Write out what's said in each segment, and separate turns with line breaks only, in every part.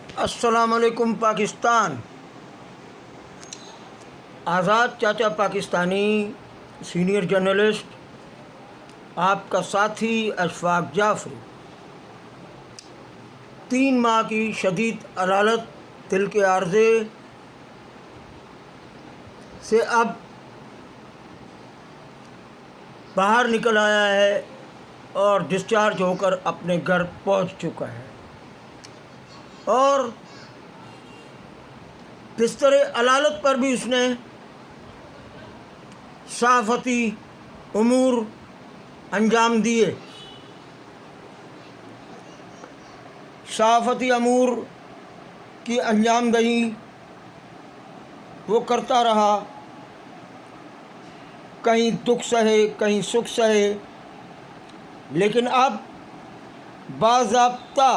السلام علیکم پاکستان۔ آزاد چاچا پاکستانی سینئر جرنلسٹ، آپ کا ساتھی اشفاق جعفری۔ 3 ماہ کی شدید علالت دل کے عارضے سے اب باہر نکل آیا ہے اور ڈسچارج ہو کر اپنے گھر پہنچ چکا ہے، اور بستر علالت پر بھی اس نے صحافتی امور انجام دیے۔ صحافتی امور کی انجام دہی وہ کرتا رہا، کہیں دکھ سہے کہیں سکھ سہے، لیکن اب باضابطہ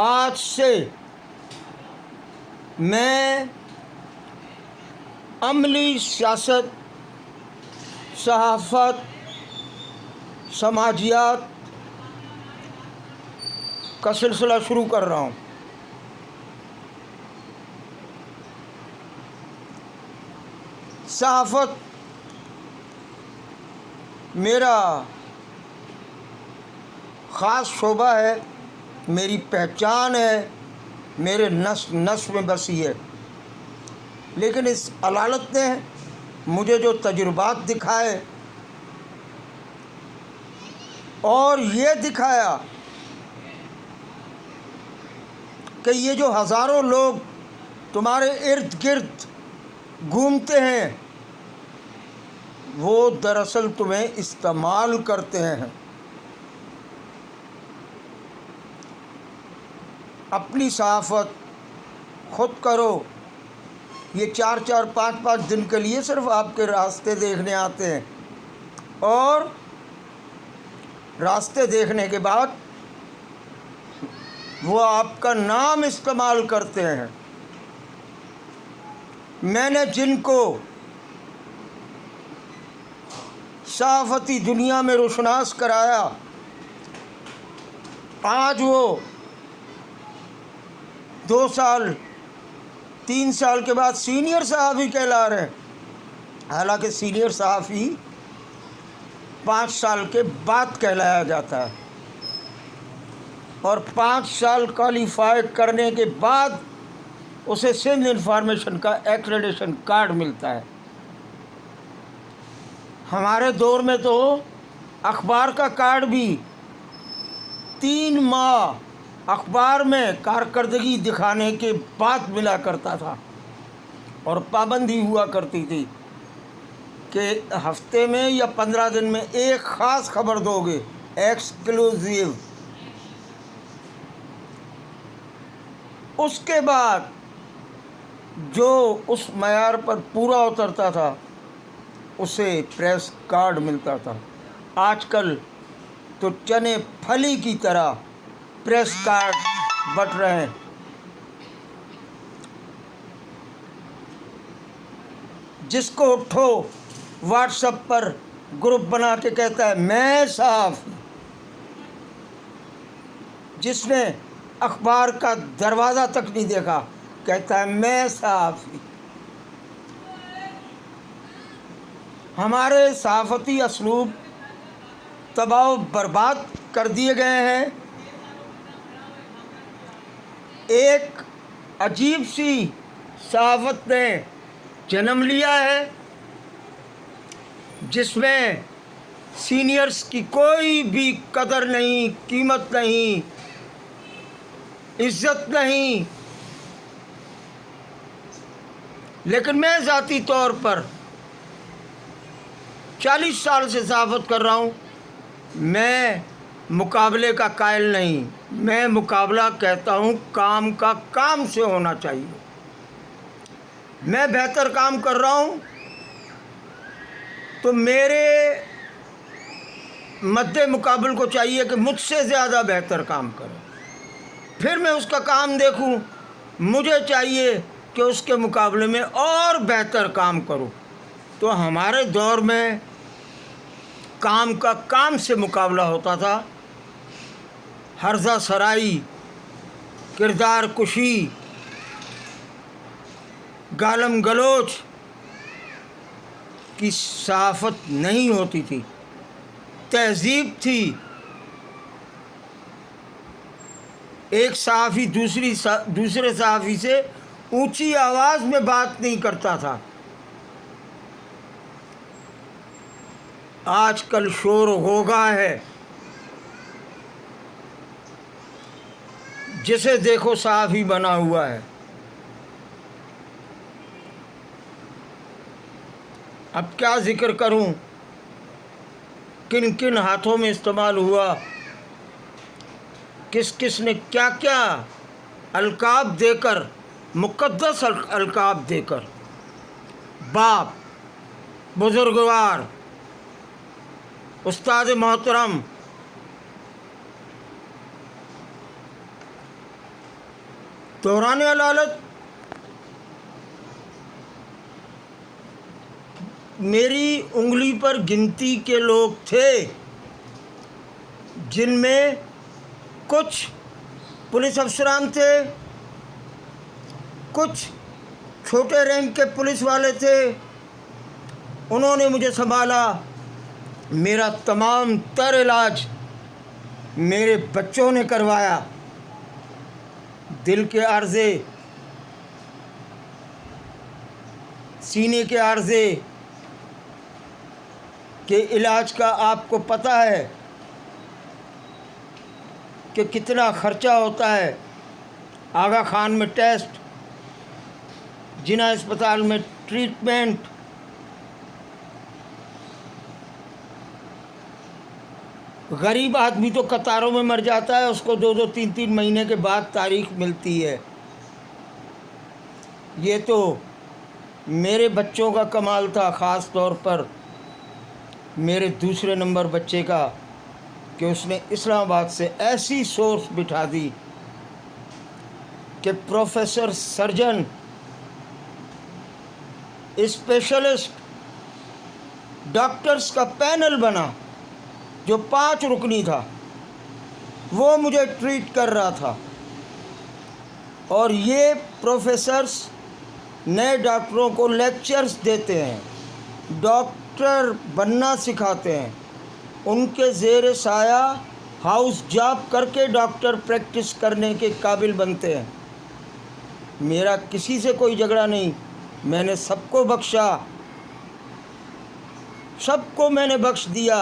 آج سے میں عملی سیاست، صحافت، سماجیات کا سلسلہ شروع کر رہا ہوں۔ صحافت میرا خاص شعبہ ہے، میری پہچان ہے، میرے نس میں بسی ہے، لیکن اس علالت نے مجھے جو تجربات دکھائے اور یہ دکھایا کہ یہ جو ہزاروں لوگ تمہارے ارد گرد گھومتے ہیں وہ دراصل تمہیں استعمال کرتے ہیں۔ اپنی صحافت خود کرو، یہ 4 5 دن کے لیے صرف آپ کے راستے دیکھنے آتے ہیں، اور راستے دیکھنے کے بعد وہ آپ کا نام استعمال کرتے ہیں۔ میں نے جن کو صحافتی دنیا میں روشناس کرایا، آج وہ 2 سال 3 سال کے بعد سینئر صحافی کہلا رہے ہیں، حالانکہ سینئر صحافی 5 سال کے بعد کہلایا جاتا ہے، اور 5 سال کوالیفائی کرنے کے بعد اسے سندھ انفارمیشن کا ایکریڈیشن کارڈ ملتا ہے۔ ہمارے دور میں تو اخبار کا کارڈ بھی 3 ماہ اخبار میں کارکردگی دکھانے کے بعد ملا کرتا تھا، اور پابندی ہوا کرتی تھی کہ ہفتے میں یا 15 دن میں ایک خاص خبر دو گے، ایکسکلوزیو۔ اس کے بعد جو اس معیار پر پورا اترتا تھا اسے پریس کارڈ ملتا تھا۔ آج کل تو چنے پھلی کی طرح پریس کارڈ بٹ رہے ہیں۔ جس کو اٹھو واٹس ایپ پر گروپ بنا کے کہتا ہے میں صحافی، جس نے اخبار کا دروازہ تک نہیں دیکھا کہتا ہے میں صحافی۔ ہمارے صحافتی اسلوب تباہ و برباد کر دیے گئے ہیں۔ ایک عجیب سی صحافت نے جنم لیا ہے جس میں سینئرز کی کوئی بھی قدر نہیں، قیمت نہیں، عزت نہیں۔ لیکن میں ذاتی طور پر 40 سال سے صحافت کر رہا ہوں، میں مقابلے کا قائل نہیں، میں مقابلہ کہتا ہوں کام کا کام سے ہونا چاہیے۔ میں بہتر کام کر رہا ہوں تو میرے مد مقابل کو چاہیے کہ مجھ سے زیادہ بہتر کام کرے، پھر میں اس کا کام دیکھوں، مجھے چاہیے کہ اس کے مقابلے میں اور بہتر کام کروں۔ تو ہمارے دور میں کام کا کام سے مقابلہ ہوتا تھا۔ ہرزہ سرائی کردار کشی، گالم گلوچ کی صحافت نہیں ہوتی تھی، تہذیب تھی۔ ایک صحافی دوسرے صحافی سے اونچی آواز میں بات نہیں کرتا تھا۔ آج کل شور غوغا ہے، جسے دیکھو صحافی بنا ہوا ہے۔ اب کیا ذکر کروں، کن کن ہاتھوں میں استعمال ہوا، کس کس نے کیا کیا القاب دے کر، مقدس القاب دے کر، باپ، بزرگوار، استاد محترم، دوران علالت میری انگلی پر گنتی کے لوگ تھے، جن میں کچھ پولیس افسران تھے، کچھ چھوٹے رینک کے پولیس والے تھے۔ انہوں نے مجھے سنبھالا، میرا تمام تر علاج میرے بچوں نے کروایا۔ دل کے عارضے، سینے کے عارضے کے علاج کا آپ کو پتہ ہے کہ کتنا خرچہ ہوتا ہے۔ آغا خان میں ٹیسٹ، جناح اسپتال میں ٹریٹمنٹ، غریب آدمی تو قطاروں میں مر جاتا ہے، اس کو 2-3 مہینے کے بعد تاریخ ملتی ہے۔ یہ تو میرے بچوں کا کمال تھا، خاص طور پر میرے دوسرے نمبر بچے کا، کہ اس نے اسلام آباد سے ایسی سورس بٹھا دی کہ پروفیسر، سرجن، اسپیشلسٹ ڈاکٹرز کا پینل بنا، جو 5 رکنی تھا، وہ مجھے ٹریٹ کر رہا تھا۔ اور یہ پروفیسرز نئے ڈاکٹروں کو لیکچرز دیتے ہیں، ڈاکٹر بننا سکھاتے ہیں، ان کے زیر سایہ ہاؤس جاب کر کے ڈاکٹر پریکٹس کرنے کے قابل بنتے ہیں۔ میرا کسی سے کوئی جھگڑا نہیں، میں نے سب کو بخشا، سب کو میں نے بخش دیا۔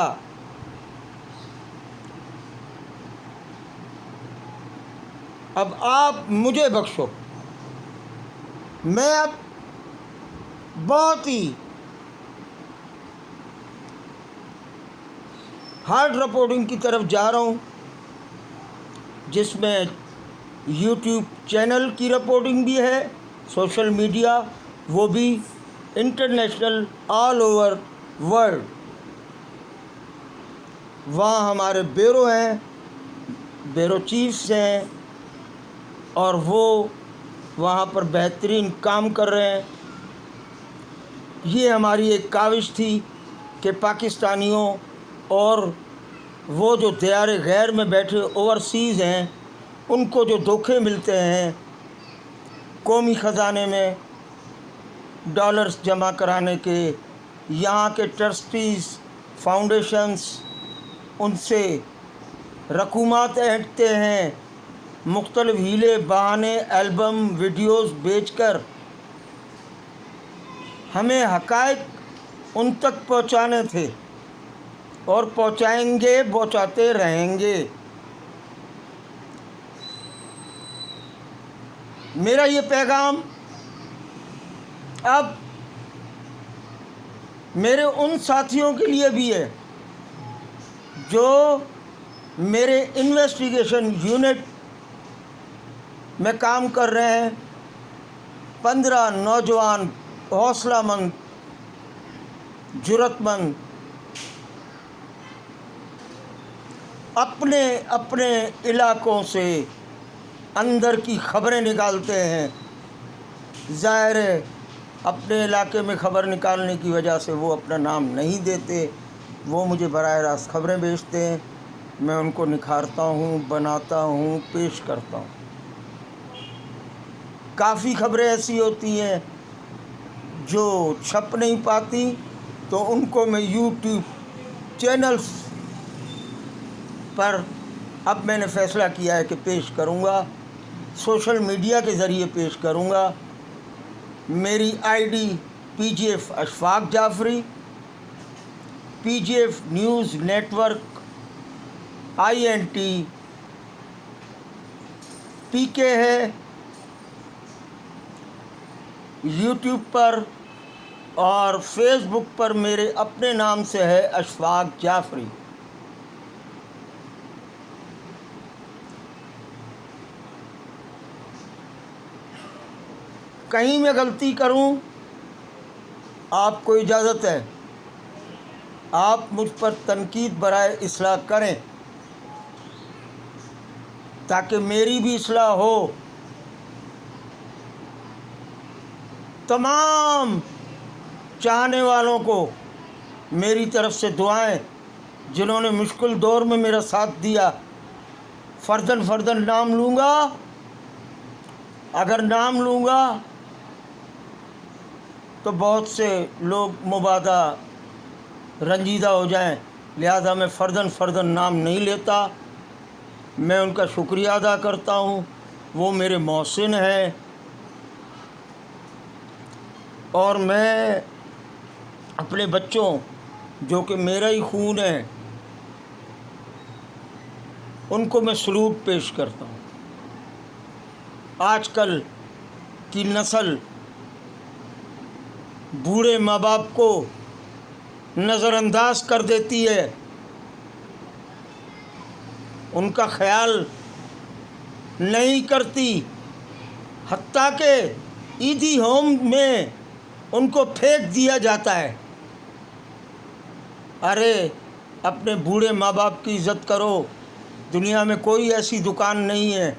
اب آپ مجھے بخشو۔ میں اب بہت ہی ہارڈ رپورٹنگ کی طرف جا رہا ہوں، جس میں یوٹیوب چینل کی رپورٹنگ بھی ہے، سوشل میڈیا، وہ بھی انٹرنیشنل، آل اوور ورلڈ۔ وہاں ہمارے بیورو ہیں، بیورو چیفز ہیں، اور وہ وہاں پر بہترین کام کر رہے ہیں۔ یہ ہماری ایک کاوش تھی کہ پاکستانیوں اور وہ جو دیار غیر میں بیٹھے اوورسیز ہیں، ان کو جو دھوکے ملتے ہیں قومی خزانے میں ڈالرز جمع کرانے کے، یہاں کے ٹرسٹیز، فاؤنڈیشنز ان سے رقومات اینٹھتے ہیں، مختلف ہیلے بہانے، البم، ویڈیوز بیچ کر ہمیں حقائق ان تک پہنچانے تھے، اور پہنچائیں گے، پہنچاتے رہیں گے۔ میرا یہ پیغام اب میرے ان ساتھیوں کے لیے بھی ہے جو میرے انویسٹیگیشن یونٹ میں کام کر رہے ہیں۔ 15 نوجوان حوصلہ مند، جرأت مند، اپنے اپنے علاقوں سے اندر کی خبریں نکالتے ہیں۔ ظاہر ہے اپنے علاقے میں خبر نکالنے کی وجہ سے وہ اپنا نام نہیں دیتے، وہ مجھے براہ راست خبریں بھیجتے ہیں، میں ان کو نکھارتا ہوں، بناتا ہوں، پیش کرتا ہوں۔ کافی خبریں ایسی ہوتی ہیں جو چھپ نہیں پاتی، تو ان کو میں یوٹیوب چینلز پر اب میں نے فیصلہ کیا ہے کہ پیش کروں گا، سوشل میڈیا کے ذریعے پیش کروں گا۔ میری I D PGF Ashfaq Jafri, PGF news network INT PK ہے یوٹیوب پر، اور فیس بک پر میرے اپنے نام سے ہے اشفاق جعفری۔ کہیں میں غلطی کروں آپ کو اجازت ہے، آپ مجھ پر تنقید برائے اصلاح کریں تاکہ میری بھی اصلاح ہو۔ تمام چاہنے والوں کو میری طرف سے دعائیں، جنہوں نے مشکل دور میں میرا ساتھ دیا۔ فرداً نام لوں گا، اگر نام لوں گا تو بہت سے لوگ مبادا رنجیدہ ہو جائیں، لہذا میں فرداً نام نہیں لیتا۔ میں ان کا شکریہ ادا کرتا ہوں، وہ میرے محسن ہیں، اور میں اپنے بچوں جو کہ میرا ہی خون ہے ان کو میں سلوٹ پیش کرتا ہوں۔ آج کل کی نسل بوڑھے ماں باپ کو نظر انداز کر دیتی ہے، ان کا خیال نہیں کرتی، حتیٰ کہ عیدی ہوم میں ان کو پھینک دیا جاتا ہے۔ ارے اپنے بوڑھے ماں باپ کی عزت کرو، دنیا میں کوئی ایسی دکان نہیں ہے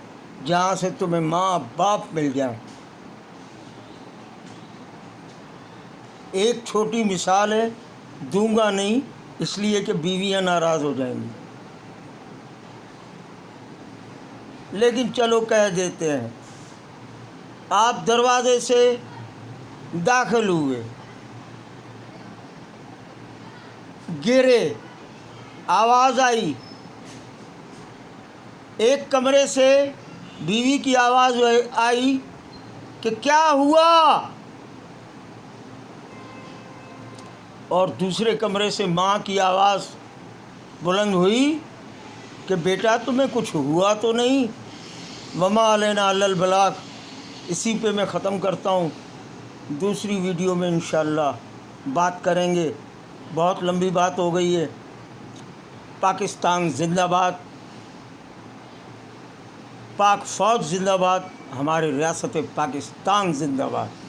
جہاں سے تمہیں ماں باپ مل جائیں۔ ایک چھوٹی مثال ہے، دوں گا نہیں اس لیے کہ بیویاں ناراض ہو جائیں گی، لیکن چلو کہہ دیتے ہیں۔ آپ دروازے سے داخل ہوئے، گرے، آواز آئی، ایک کمرے سے بیوی کی آواز آئی کہ کیا ہوا، اور دوسرے کمرے سے ماں کی آواز بلند ہوئی کہ بیٹا تمہیں کچھ ہوا تو نہیں؟ وما علینا الا البلاغ۔ اسی پہ میں ختم کرتا ہوں، دوسری ویڈیو میں انشاءاللہ بات کریں گے، بہت لمبی بات ہو گئی ہے۔ پاکستان زندہ باد، پاک فوج زندہ باد، ہماری ریاست پاکستان زندہ باد۔